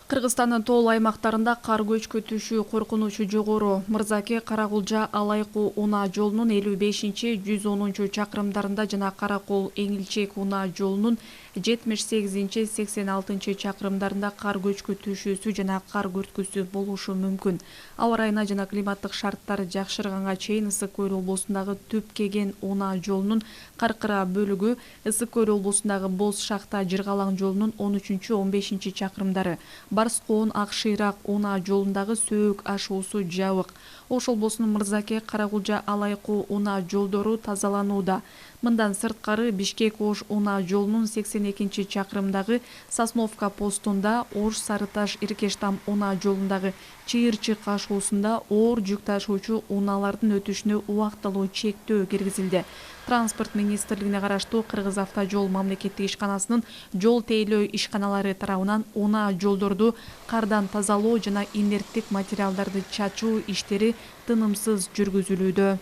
Кыргызстандын тоол аймактарында кар көчкү түшүү коркунучу жогору. Мырзаке Каракулжа Алайкуу унаа жолунун 55-110 чакырымдарында жана Каракол Эңилчек унаа жолунун 78-86 чакырымдарында кар көчкү түшүүсү жана кар көрткүсү болушу мүмкүн. Аба ырайына жана климаттык шарттар жакшырганга чейин Ысык Көл облусундагы Түп Кеген унаа жолунун Каркыра бөлүгү, Ысык Көл облусундагы Боз Шахта Жыргалаң жолунун 13-15 чакырымдары, Барс Коон Ак Шыйрак унаа жолундагы Сөөк ашуусу жабык. Ош облусунун Мырзаке Каракулжа Алайкуу унаа жолдору тазаланууда. Мындан сырткары Бишкек Ош унаа жолунун 82 чакырымдагы Сосновка постунда, Ош Сарыташ Иркештам унаа жолундагы Чыйырчык ашуусунда оор жүк ташуучу унаалардын өтүшүнө убактылуу чектөө киргизилди. Транспорт министрлигине караштуу Кыргыз Автожол мамлекеттик ишканасынын жол тейлөө ишканалары тарабынан унаа жолдорду кардан тазалоо жана инерттик материалдарды чачуу иштери тынымсыз жүргүзүлүүдө.